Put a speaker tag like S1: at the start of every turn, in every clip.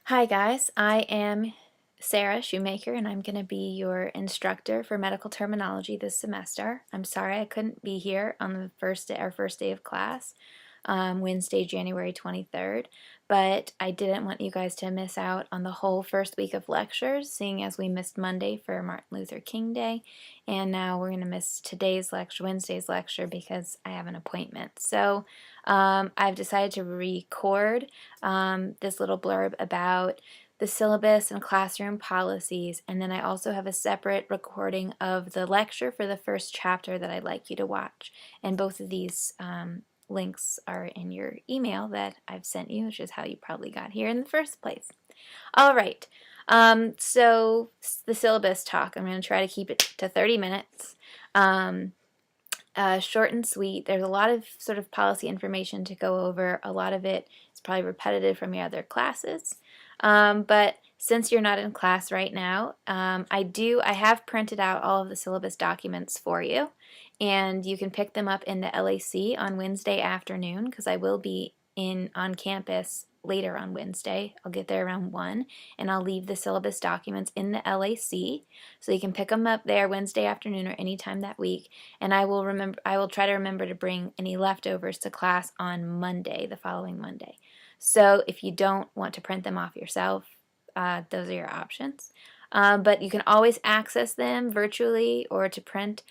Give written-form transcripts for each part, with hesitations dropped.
S1: Hi guys, I am Sarah Shoemaker and I'm going to be your instructor for medical terminology this semester. I'm sorry I couldn't be here on the our first day of class, Wednesday, January 23rd, but I didn't want you guys to miss out on the whole first week of lectures, seeing as we missed Monday for Martin Luther King Day, and now we're going to miss today's lecture, Wednesday's lecture, because I have an appointment. So I've decided to record this little blurb about the syllabus and classroom policies, and then I also have a separate recording of the lecture for the first chapter that I'd like you to watch. And both of these links are in your email that I've sent you, which is how you probably got here in the first place. All right, so the syllabus talk, I'm going to try to keep it to 30 minutes. Short and sweet. There's a lot of sort of policy information to go over. A lot of it is probably repetitive from your other classes. But since you're not in class right now, I have printed out all of the syllabus documents for you, and you can pick them up in the LAC on Wednesday afternoon because I will be on campus later on Wednesday. I'll get there around 1, and I'll leave the syllabus documents in the LAC, so you can pick them up there Wednesday afternoon or anytime that week. And I will try to remember to bring any leftovers to class on Monday, the following Monday. So if you don't want to print them off yourself, those are your options. But you can always access them virtually or to print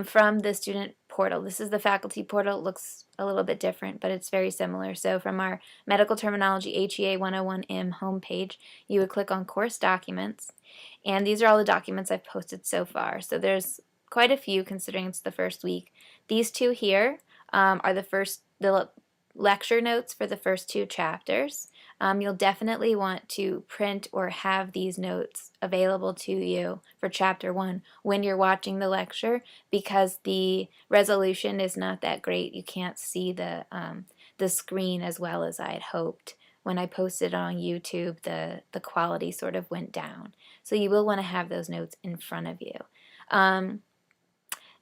S1: from the student portal. This is the faculty portal. It looks a little bit different, but it's very similar. So from our Medical Terminology HEA 101M homepage, you would click on Course Documents, and these are all the documents I've posted so far. So there's quite a few considering it's the first week. These two here are the lecture notes for the first 2 chapters. You'll definitely want to print or have these notes available to you for chapter 1 when you're watching the lecture, because the resolution is not that great. You can't see the screen as well as I had hoped. When I posted on YouTube, the quality sort of went down. So you will want to have those notes in front of you.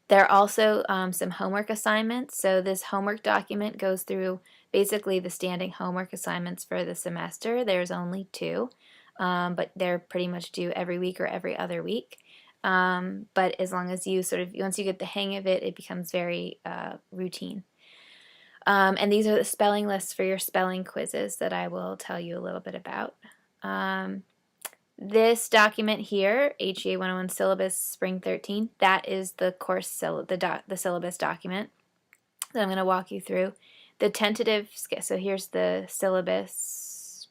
S1: There are also some homework assignments. So this homework document goes through basically the standing homework assignments for the semester. There's only 2, but they're pretty much due every week or every other week. But as long as you once you get the hang of it, it becomes very routine. And these are the spelling lists for your spelling quizzes that I will tell you a little bit about. This document here, HEA 101 Syllabus Spring 13, that is the the syllabus document that I'm going to walk you through. The tentative, so here's the syllabus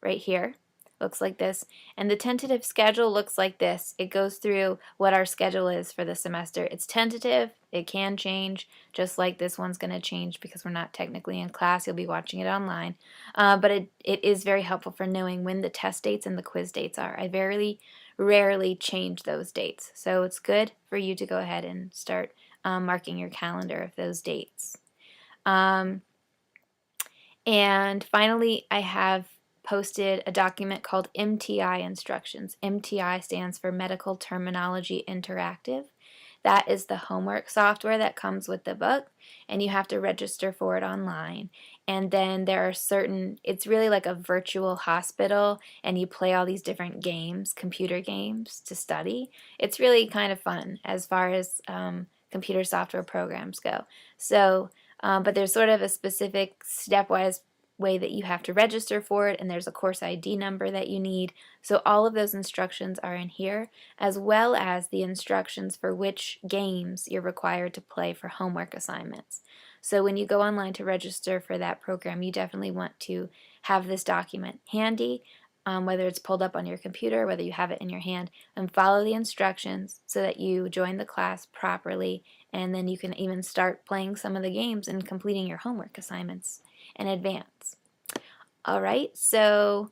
S1: right here, looks like this. And the tentative schedule looks like this. It goes through what our schedule is for the semester. It's tentative. It can change, just like this one's going to change because we're not technically in class. You'll be watching it online. But it is very helpful for knowing when the test dates and the quiz dates are. I very rarely change those dates. So it's good for you to go ahead and start marking your calendar of those dates. And finally, I have posted a document called MTI Instructions. MTI stands for Medical Terminology Interactive. That is the homework software that comes with the book, and you have to register for it online. And then there are it's really like a virtual hospital, and you play all these different games, computer games, to study. It's really kind of fun as far as computer software programs go. So, but there's sort of a specific stepwise way that you have to register for it, and there's a course ID number that you need. So all of those instructions are in here, as well as the instructions for which games you're required to play for homework assignments. So when you go online to register for that program, you definitely want to have this document handy, whether it's pulled up on your computer, whether you have it in your hand, and follow the instructions so that you join the class properly, and then you can even start playing some of the games and completing your homework assignments in advance. All right, so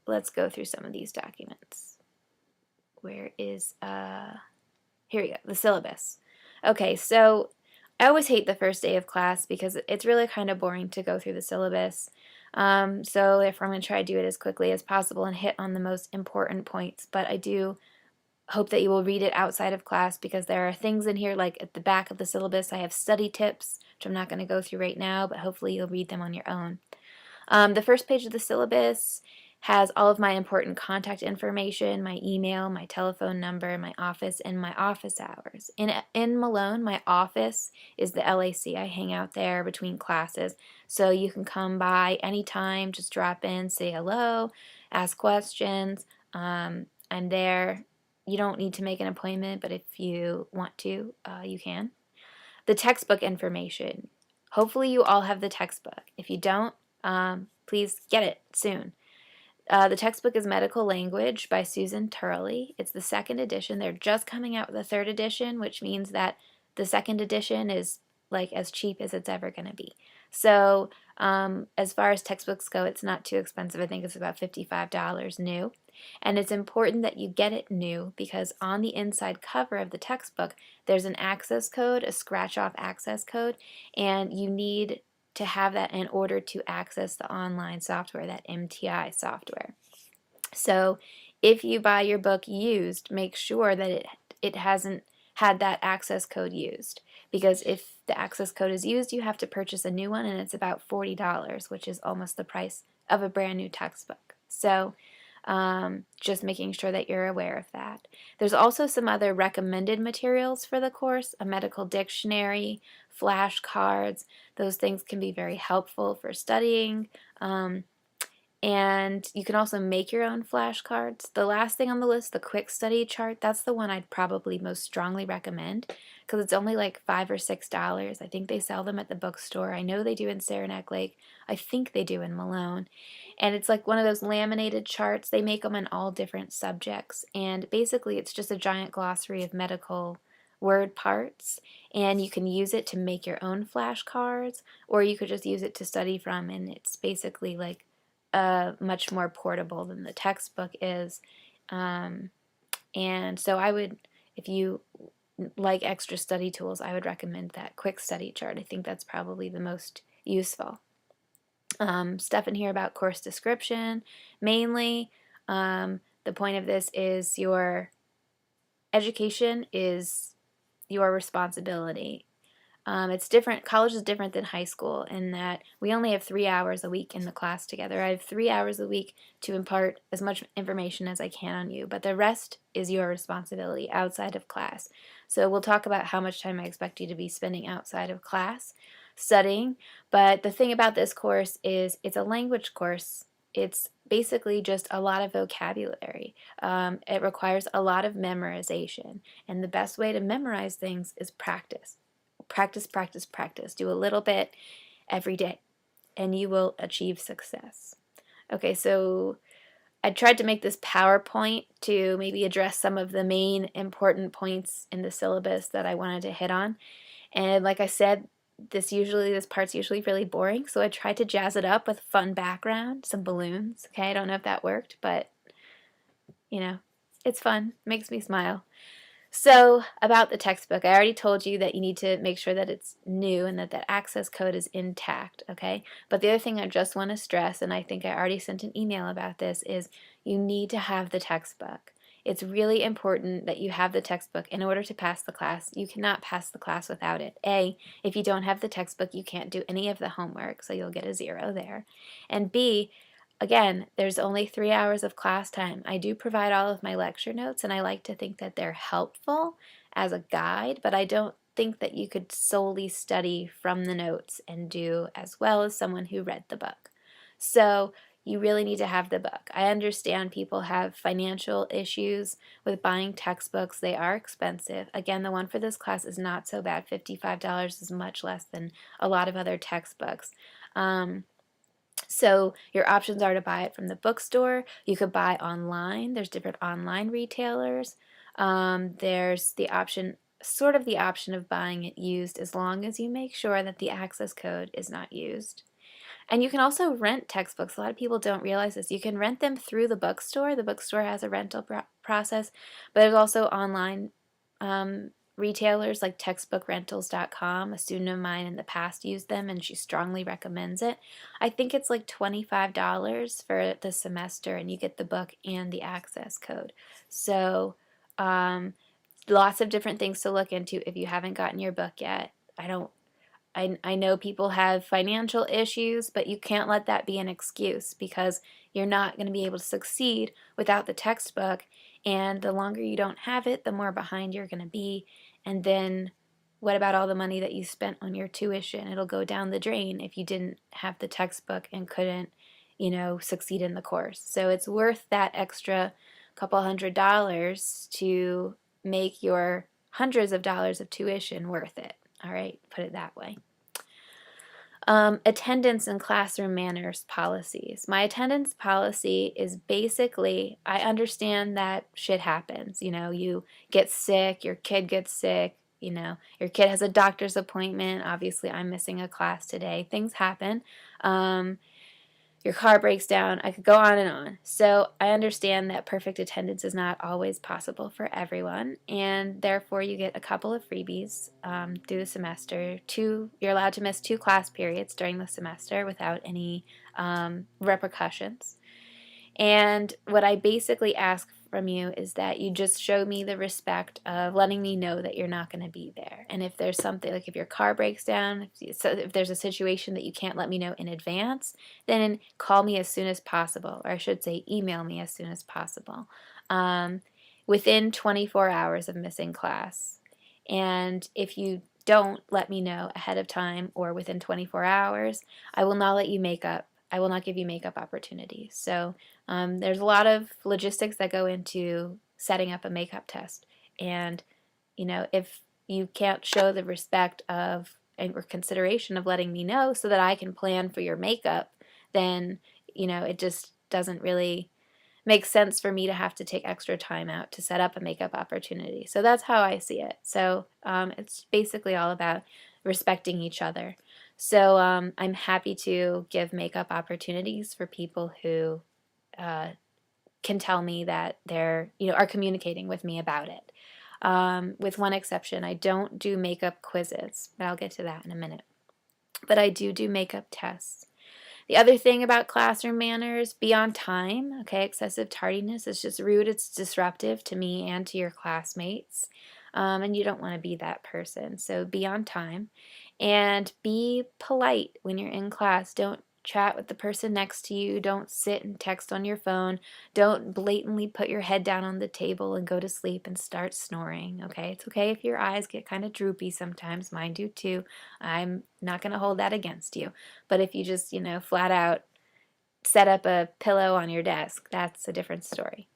S1: let's go through some of these documents. Where is, here we go, the syllabus. Okay, so I always hate the first day of class because it's really kind of boring to go through the syllabus. So therefore I'm going to try to do it as quickly as possible and hit on the most important points, but I do hope that you will read it outside of class because there are things in here, like at the back of the syllabus I have study tips, which I'm not going to go through right now, but hopefully you'll read them on your own. The first page of the syllabus has all of my important contact information, my email, my telephone number, my office, and my office hours. In Malone, my office is the LAC. I hang out there between classes, so you can come by anytime, just drop in, say hello, ask questions. I'm there. You don't need to make an appointment, but if you want to, you can. The textbook information. Hopefully you all have the textbook. If you don't, please get it soon. The textbook is Medical Language by Susan Turley. It's the second edition. They're just coming out with the third edition, which means that the second edition is like as cheap as it's ever going to be. So as far as textbooks go, it's not too expensive. I think it's about $55 new. And it's important that you get it new because on the inside cover of the textbook, there's an access code, a scratch-off access code, and you need to have that in order to access the online software, that MTI software. So if you buy your book used, make sure that it hasn't had that access code used, because if the access code is used, you have to purchase a new one, and it's about $40, which is almost the price of a brand new textbook. So just making sure that you're aware of that. There's also some other recommended materials for the course, a medical dictionary, flashcards. Those things can be very helpful for studying. And you can also make your own flashcards. The last thing on the list, the quick study chart, that's the one I'd probably most strongly recommend because it's only like $5 or $6. I think they sell them at the bookstore. I know they do in Saranac Lake. I think they do in Malone. And it's like one of those laminated charts. They make them in all different subjects. And basically it's just a giant glossary of medical word parts. And you can use it to make your own flashcards, or you could just use it to study from. And it's basically like much more portable than the textbook is. And so I would, if you like extra study tools, I would recommend that quick study chart. I think that's probably the most useful. Stuff in here about course description. Mainly, the point of this is your education is your responsibility. It's different. College is different than high school in that we only have 3 hours a week in the class together. I have 3 hours a week to impart as much information as I can on you, but the rest is your responsibility outside of class. So we'll talk about how much time I expect you to be spending outside of class studying. But the thing about this course is it's a language course. It's basically just a lot of vocabulary. It requires a lot of memorization, and the best way to memorize things is practice. Practice, practice, practice. Do a little bit every day, and you will achieve success. Okay, so I tried to make this PowerPoint to maybe address some of the main important points in the syllabus that I wanted to hit on. And like I said, this part's usually really boring, so I tried to jazz it up with fun background, some balloons. Okay, I don't know if that worked, but you know, it's fun. It makes me smile. So about the textbook, I already told you that you need to make sure that it's new and that that access code is intact, okay? But the other thing I just want to stress, and I think I already sent an email about this, is you need to have the textbook. It's really important that you have the textbook in order to pass the class. You cannot pass the class without it. A, if you don't have the textbook, you can't do any of the homework, so you'll get a 0 there. And B, again, there's only 3 hours of class time. I do provide all of my lecture notes, and I like to think that they're helpful as a guide, but I don't think that you could solely study from the notes and do as well as someone who read the book. So you really need to have the book. I understand people have financial issues with buying textbooks. They are expensive. Again, the one for this class is not so bad. $55 is much less than a lot of other textbooks. So your options are to buy it from the bookstore. You could buy online. There's different online retailers. There's the option, sort of the option of buying it used as long as you make sure that the access code is not used. And you can also rent textbooks. A lot of people don't realize this. You can rent them through the bookstore. The bookstore has a rental process, but there's also online retailers like textbookrentals.com. A student of mine in the past used them, and she strongly recommends it. I think it's like $25 for the semester, and you get the book and the access code. So lots of different things to look into if you haven't gotten your book yet. I know people have financial issues, but you can't let that be an excuse, because you're not going to be able to succeed without the textbook. And the longer you don't have it, the more behind you're going to be. And then what about all the money that you spent on your tuition? It'll go down the drain if you didn't have the textbook and couldn't, succeed in the course. So it's worth that extra couple $100 to make your hundreds of dollars of tuition worth it. All right, put it that way. Attendance and classroom manners policies. My attendance policy is basically, I understand that shit happens. You get sick, your kid gets sick, your kid has a doctor's appointment. Obviously, I'm missing a class today. Things happen. Your car breaks down. I could go on and on. So I understand that perfect attendance is not always possible for everyone, and therefore you get a couple of freebies through the semester. You're allowed to miss 2 class periods during the semester without any repercussions. And what I basically ask from you is that you just show me the respect of letting me know that you're not going to be there. And if there's something, like if your car breaks down, if there's a situation that you can't let me know in advance, then call me as soon as possible, or I should say email me as soon as possible, within 24 hours of missing class. And if you don't let me know ahead of time or within 24 hours, I will not let you make up. I will not give you makeup opportunities. So there's a lot of logistics that go into setting up a makeup test. And, if you can't show the respect of or consideration of letting me know so that I can plan for your makeup, then, it just doesn't really make sense for me to have to take extra time out to set up a makeup opportunity. So that's how I see it. So it's basically all about respecting each other. So I'm happy to give makeup opportunities for people who can tell me that they're, are communicating with me about it. With one exception, I don't do makeup quizzes, but I'll get to that in a minute. But I do makeup tests. The other thing about classroom manners, be on time. Okay, excessive tardiness is just rude. It's disruptive to me and to your classmates. And you don't want to be that person. So be on time. And be polite when you're in class. Don't chat with the person next to you. Don't sit and text on your phone. Don't blatantly put your head down on the table and go to sleep and start snoring. Okay, it's okay if your eyes get kind of droopy sometimes. Mine do too. I'm not going to hold that against you. But if you just, flat out set up a pillow on your desk, that's a different story.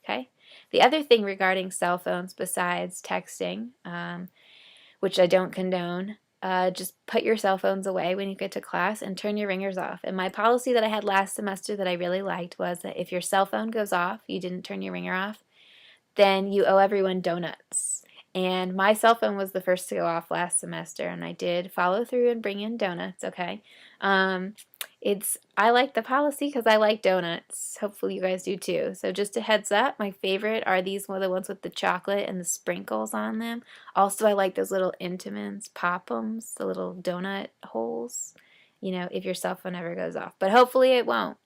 S1: Okay? The other thing regarding cell phones besides texting, which I don't condone, just put your cell phones away when you get to class and turn your ringers off. And my policy that I had last semester that I really liked was that if your cell phone goes off, you didn't turn your ringer off, then you owe everyone donuts. And my cell phone was the first to go off last semester, and I did follow through and bring in donuts, okay? I like the policy because I like donuts. Hopefully you guys do too. So just a heads up, my favorite are the ones with the chocolate and the sprinkles on them. Also, I like those little Intamins, Pop-Ems, the little donut holes, if your cell phone ever goes off. But hopefully it won't.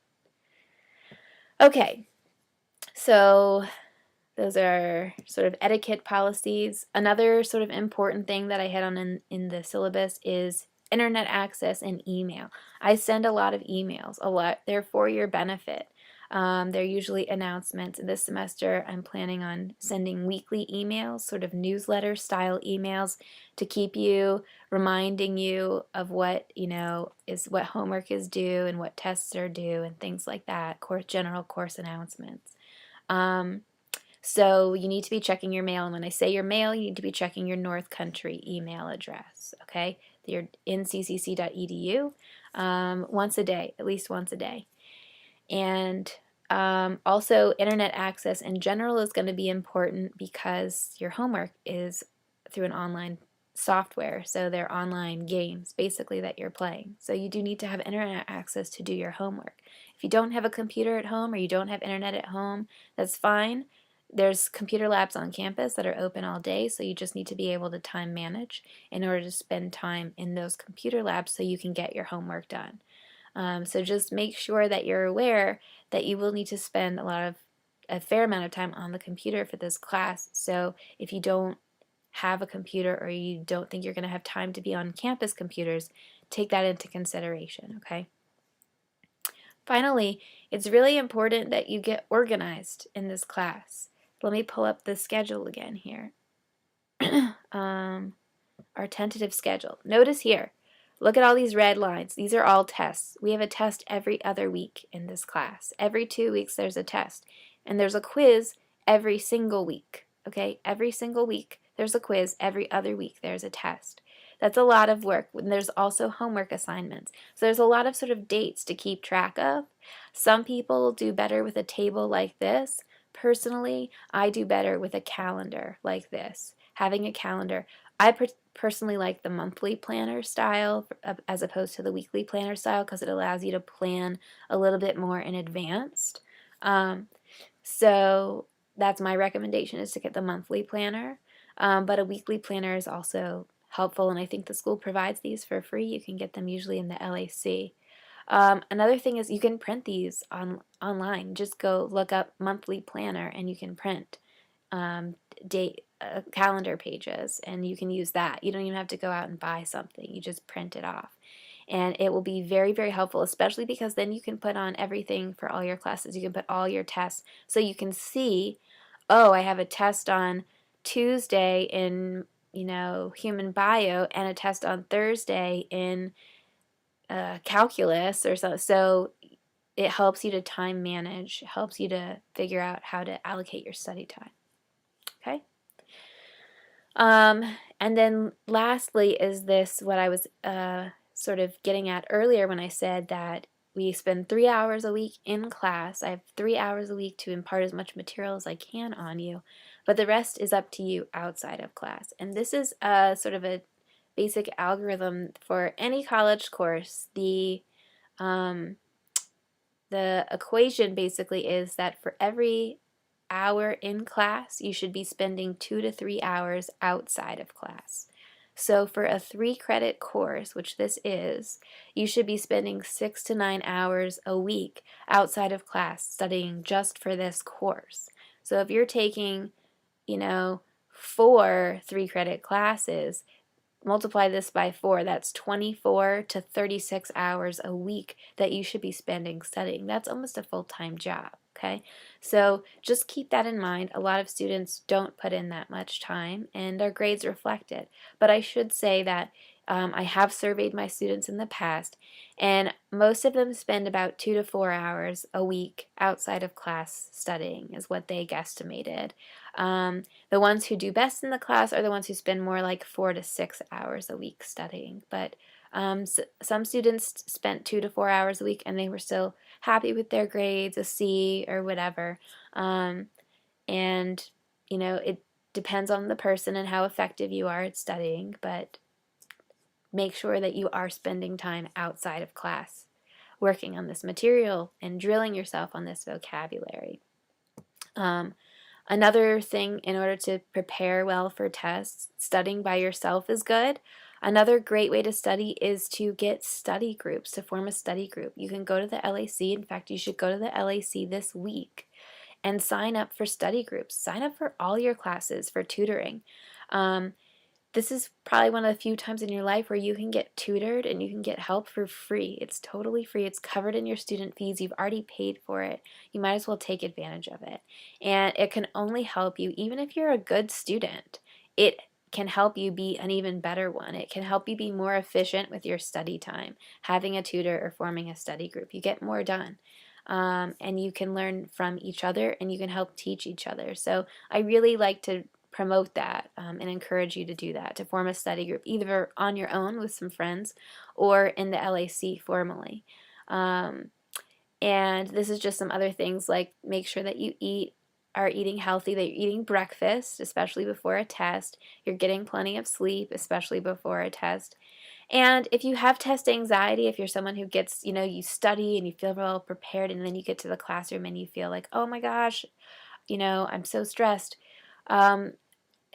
S1: Okay, so those are sort of etiquette policies. Another sort of important thing that I had on in the syllabus is internet access and email. I send a lot of emails, they're for your benefit. They're usually announcements. This semester I'm planning on sending weekly emails, sort of newsletter style emails, to keep you, reminding you of what, what homework is due and what tests are due and things like that, general course announcements. So you need to be checking your mail, and when I say your mail, you need to be checking your North Country email address, okay? You're in ccc.edu once a day, at least once a day. And also internet access in general is going to be important because your homework is through an online software, so they're online games basically that you're playing. So you do need to have internet access to do your homework. If you don't have a computer at home or you don't have internet at home, that's fine. There's computer labs on campus that are open all day, so you just need to be able to time manage in order to spend time in those computer labs so you can get your homework done. So just make sure that you're aware that you will need to spend a fair amount of time on the computer for this class. So if you don't have a computer or you don't think you're going to have time to be on campus computers, take that into consideration, okay? Finally, it's really important that you get organized in this class. Let me pull up the schedule again here. Our tentative schedule. Notice here, look at all these red lines. These are all tests. We have a test every other week in this class. Every 2 weeks there's a test. And there's a quiz every single week. Okay, every single week there's a quiz. Every other week there's a test. That's a lot of work. And there's also homework assignments. So there's a lot of sort of dates to keep track of. Some people do better with a table like this. Personally, I do better with a calendar like this. Having a calendar. I personally like the monthly planner style as opposed to the weekly planner style because it allows you to plan a little bit more in advance. So that's my recommendation, is to get the monthly planner. But a weekly planner is also helpful, and I think the school provides these for free. You can get them usually in the LAC. Another thing is you can print these online. Just go look up monthly planner and you can print calendar pages, and you can use that. You don't even have to go out and buy something. You just print it off. And it will be very, very helpful, especially because then you can put on everything for all your classes. You can put all your tests so you can see, oh, I have a test on Tuesday in, human bio and a test on Thursday in calculus or so. So it helps you to time manage, helps you to figure out how to allocate your study time. Okay? And then lastly is this, what I was sort of getting at earlier when I said that we spend 3 hours a week in class. I have 3 hours a week to impart as much material as I can on you, but the rest is up to you outside of class. And this is sort of a basic algorithm for any college course. The equation basically is that for every hour in class, you should be spending 2 to 3 hours outside of class. So for a 3-credit course, which this is, you should be spending 6 to 9 hours a week outside of class studying just for this course. So if you're taking, 4 3-credit classes, multiply this by 4, that's 24 to 36 hours a week that you should be spending studying. That's almost a full-time job, okay? So just keep that in mind. A lot of students don't put in that much time, and their grades reflect it. But I should say that I have surveyed my students in the past, and most of them spend about 2 to 4 hours a week outside of class studying, is what they guesstimated. The ones who do best in the class are the ones who spend more like 4 to 6 hours a week studying. But some students spent 2 to 4 hours a week and they were still happy with their grades, a C or whatever. And, it depends on the person and how effective you are at studying, but make sure that you are spending time outside of class working on this material and drilling yourself on this vocabulary. Another thing, in order to prepare well for tests, studying by yourself is good. Another great way to study is to get study groups, to form a study group. You can go to the LAC. In fact, you should go to the LAC this week and sign up for study groups. Sign up for all your classes for tutoring. This is probably one of the few times in your life where you can get tutored and you can get help for free. It's totally free. It's covered in your student fees. You've already paid for it. You might as well take advantage of it. And it can only help you, even if you're a good student, it can help you be an even better one. It can help you be more efficient with your study time, having a tutor or forming a study group. You get more done. And you can learn from each other and you can help teach each other. So I really like to promote that and encourage you to do that, to form a study group either on your own with some friends or in the LAC formally. And this is just some other things, like make sure that you are eating healthy, that you're eating breakfast, especially before a test. You're getting plenty of sleep, especially before a test. And if you have test anxiety, if you're someone who gets, you study and you feel well prepared and then you get to the classroom and you feel like, oh my gosh, I'm so stressed.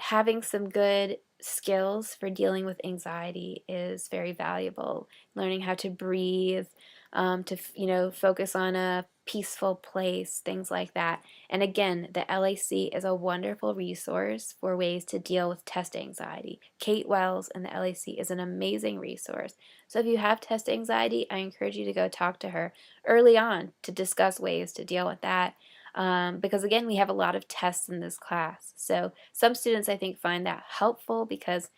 S1: Having some good skills for dealing with anxiety is very valuable. Learning how to breathe, to focus on a peaceful place, things like that. And again, the LAC is a wonderful resource for ways to deal with test anxiety. Kate Wells and the LAC is an amazing resource. So if you have test anxiety, I encourage you to go talk to her early on to discuss ways to deal with that. Because again, we have a lot of tests in this class. So some students I think find that helpful because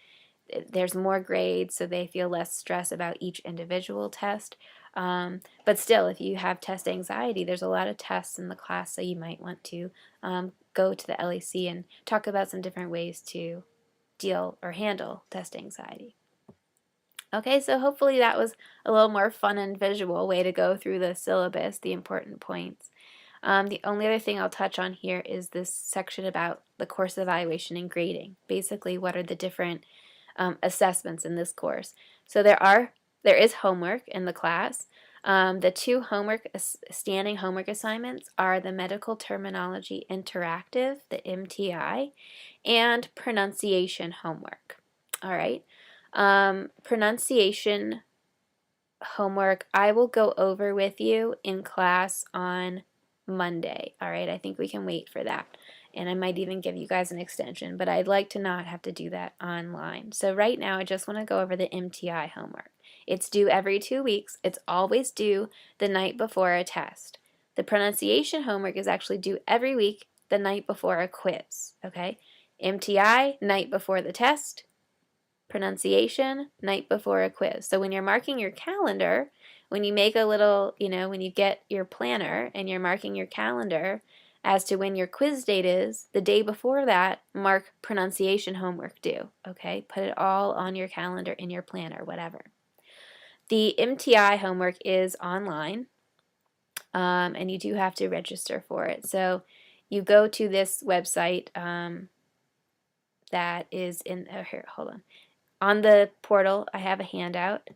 S1: there's more grades, so they feel less stress about each individual test. But still, if you have test anxiety, there's a lot of tests in the class, so you might want to go to the LAC and talk about some different ways to deal or handle test anxiety. Okay, so hopefully that was a little more fun and visual way to go through the syllabus, the important points. The only other thing I'll touch on here is this section about the course evaluation and grading. Basically, what are the different assessments in this course? So there is homework in the class. The two standing homework assignments are the Medical Terminology Interactive, the MTI, and Pronunciation Homework. All right. Pronunciation homework I will go over with you in class on Monday. All right, I think we can wait for that. And I might even give you guys an extension, but I'd like to not have to do that online. So right now I just want to go over the MTI homework. It's due every 2 weeks. It's always due the night before a test. The pronunciation homework is actually due every week the night before a quiz. Okay, MTI, night before the test. Pronunciation, night before a quiz. So when you're marking your calendar, when you make a little, when you get your planner and you're marking your calendar as to when your quiz date is, the day before that, mark pronunciation homework due, okay? Put it all on your calendar, in your planner, whatever. The MTI homework is online, and you do have to register for it. So you go to this website that is in, here, hold on. On the portal, I have a handout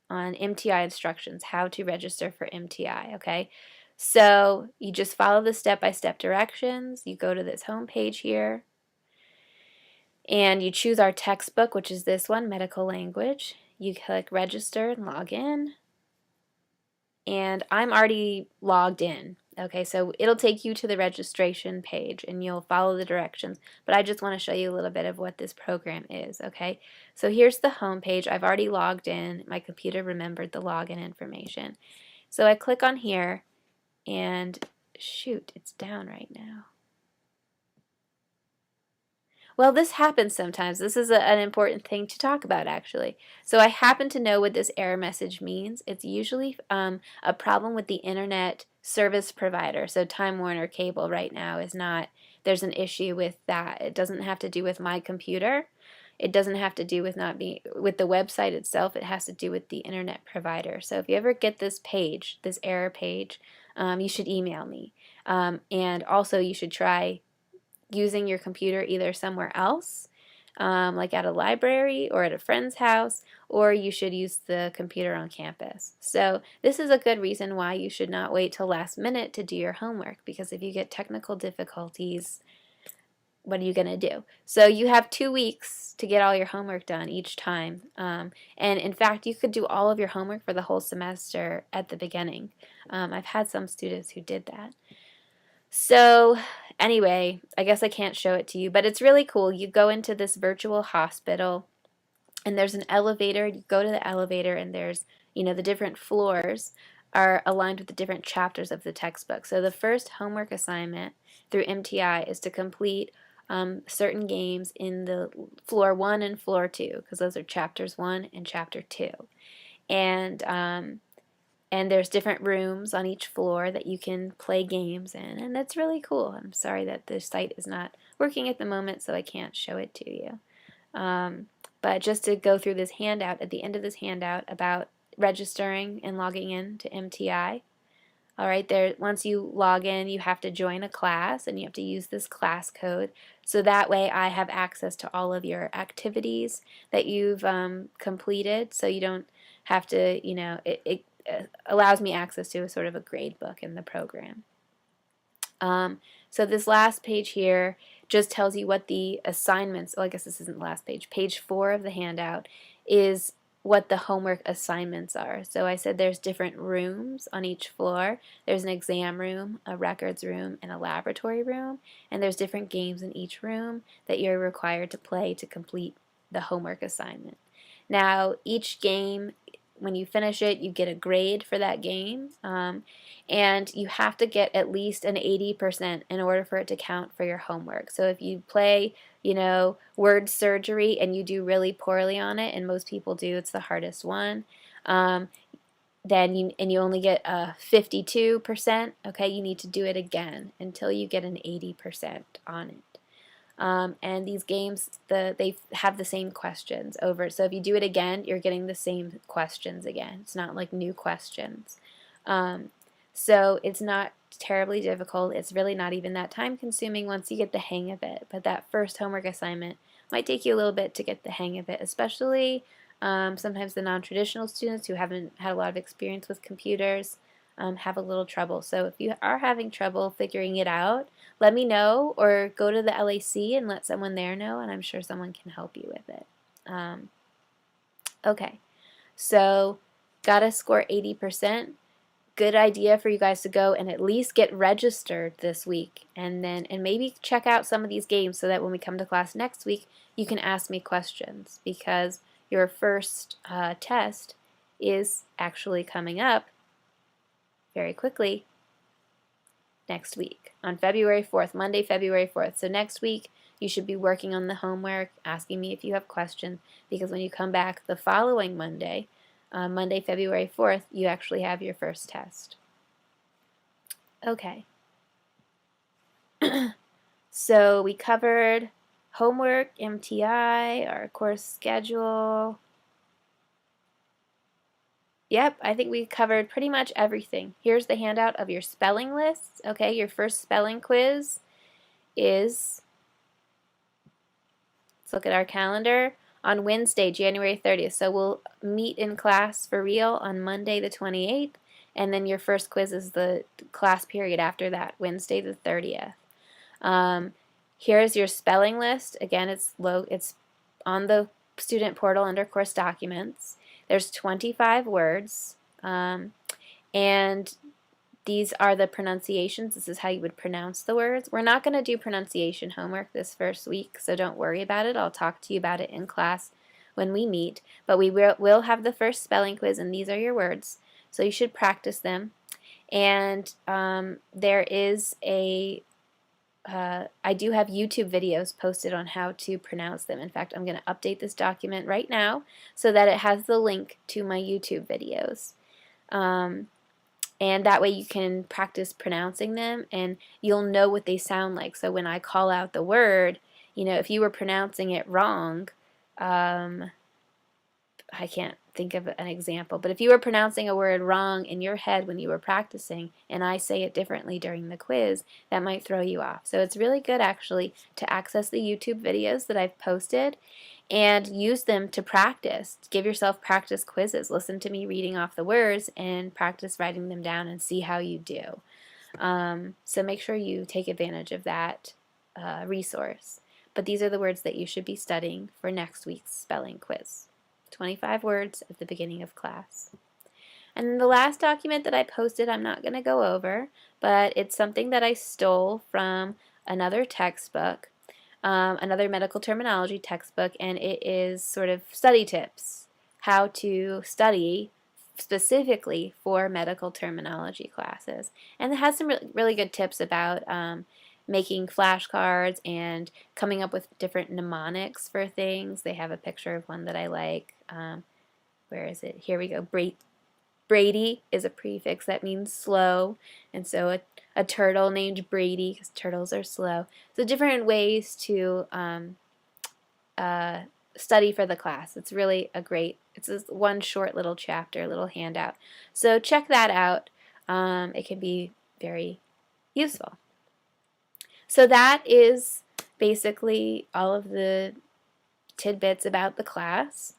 S1: on MTI instructions, how to register for MTI, okay? So you just follow the step-by-step directions. You go to this home page here, and you choose our textbook, which is this one, Medical Language. You click register and log in, and I'm already logged in. Okay, so it'll take you to the registration page and you'll follow the directions, but I just want to show you a little bit of what this program is, okay? So here's the home page. I've already logged in. My computer remembered the login information. So I click on here and shoot, it's down right now. Well, this happens sometimes. This is an important thing to talk about, actually. So I happen to know what this error message means. It's usually a problem with the internet service provider. So Time Warner Cable right now is not, there's an issue with that. It doesn't have to do with my computer. It doesn't have to do with with the website itself. It has to do with the internet provider. So if you ever get this page, this error page, you should email me. And also you should try using your computer either somewhere else, like at a library or at a friend's house, or you should use the computer on campus. So this is a good reason why you should not wait till last minute to do your homework, because if you get technical difficulties, what are you going to do? So you have 2 weeks to get all your homework done each time. And in fact, you could do all of your homework for the whole semester at the beginning. I've had some students who did that. So anyway, I guess I can't show it to you, but it's really cool. You go into this virtual hospital and there's an elevator. You go to the elevator and there's, the different floors are aligned with the different chapters of the textbook. So the first homework assignment through MTI is to complete certain games in the floor 1 and floor 2, because those are chapters 1 and chapter 2. And there's different rooms on each floor that you can play games in, and that's really cool. I'm sorry that the site is not working at the moment, so I can't show it to you. But just to go through this handout, at the end of this handout about registering and logging in to MTI. All right, once you log in, you have to join a class, and you have to use this class code. So that way I have access to all of your activities that you've completed, so you don't have to, it allows me access to a sort of a grade book in the program. So this last page here just tells you what the assignments, I guess this isn't the last page, page 4 of the handout is what the homework assignments are. So I said there's different rooms on each floor. There's an exam room, a records room, and a laboratory room, and there's different games in each room that you're required to play to complete the homework assignment. Now, each game, when you finish it, you get a grade for that game, and you have to get at least an 80% in order for it to count for your homework. So if you play, word surgery and you do really poorly on it, and most people do, it's the hardest one, then you only get a 52%, okay, you need to do it again until you get an 80% on it. And these games, they have the same questions over. So if you do it again, you're getting the same questions again. It's not like new questions. So it's not terribly difficult. It's really not even that time consuming once you get the hang of it. But that first homework assignment might take you a little bit to get the hang of it, especially sometimes the non-traditional students who haven't had a lot of experience with computers have a little trouble. So if you are having trouble figuring it out, let me know, or go to the LAC and let someone there know, and I'm sure someone can help you with it. Okay, so gotta score 80%. Good idea for you guys to go and at least get registered this week, and maybe check out some of these games so that when we come to class next week, you can ask me questions, because your first test is actually coming up very quickly next week on February 4th, Monday, February 4th. So next week you should be working on the homework, asking me if you have questions, because when you come back the following Monday, Monday, February 4th, you actually have your first test. Okay. So we covered homework, MTI, our course schedule. Yep, I think we covered pretty much everything. Here's the handout of your spelling lists. Okay, your first spelling quiz is, let's look at our calendar, on Wednesday, January 30th. So we'll meet in class for real on Monday the 28th, and then your first quiz is the class period after that, Wednesday the 30th. Here's your spelling list. Again, it's on the student portal under course documents. There's 25 words, and these are the pronunciations. This is how you would pronounce the words. We're not going to do pronunciation homework this first week, so don't worry about it. I'll talk to you about it in class when we meet, but we will have the first spelling quiz, and these are your words, so you should practice them. And there is I do have YouTube videos posted on how to pronounce them. In fact, I'm going to update this document right now so that it has the link to my YouTube videos. And that way you can practice pronouncing them, and you'll know what they sound like. So when I call out the word, if you were pronouncing it wrong, I can't think of an example, but if you were pronouncing a word wrong in your head when you were practicing, and I say it differently during the quiz, that might throw you off. So it's really good actually to access the YouTube videos that I've posted and use them to practice. Give yourself practice quizzes. Listen to me reading off the words and practice writing them down and see how you do. So make sure you take advantage of that resource. But these are the words that you should be studying for next week's spelling quiz. 25 words at the beginning of class. And then the last document that I posted, I'm not going to go over, but it's something that I stole from another textbook, another medical terminology textbook, and it is sort of study tips, how to study specifically for medical terminology classes. And it has some really good tips about making flashcards and coming up with different mnemonics for things. They have a picture of one that I like. Where is it? Here we go. Brady is a prefix that means slow, and so a turtle named Brady, because turtles are slow. So different ways to study for the class. It's really it's this one short little chapter, little handout. So check that out. It can be very useful. So that is basically all of the tidbits about the class.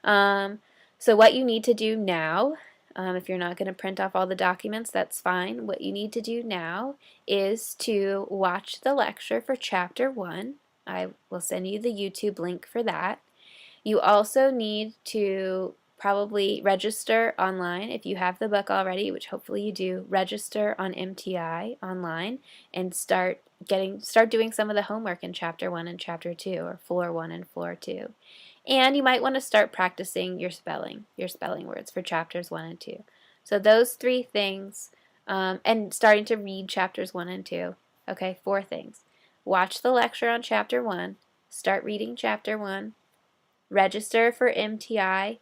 S1: So what you need to do now, if you're not going to print off all the documents, that's fine. What you need to do now is to watch the lecture for Chapter 1. I will send you the YouTube link for that. You also need to probably register online if you have the book already, which hopefully you do. Register on MTI online and start doing some of the homework in Chapter 1 and Chapter 2, or Floor 1 and Floor 2. And you might want to start practicing your spelling words for Chapters 1 and 2. So those 3 things, and starting to read Chapters 1 and 2. Okay, 4 things. Watch the lecture on Chapter 1, start reading Chapter 1, register for MTI,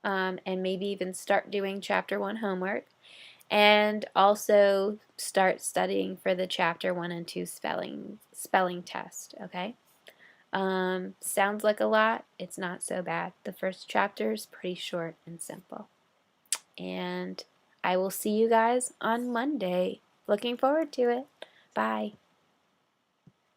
S1: and maybe even start doing Chapter 1 homework, and also start studying for the Chapter 1 and 2 spelling test, okay? Sounds like a lot. It's not so bad. The first chapter is pretty short and simple. And I will see you guys on Monday. Looking forward to it. Bye.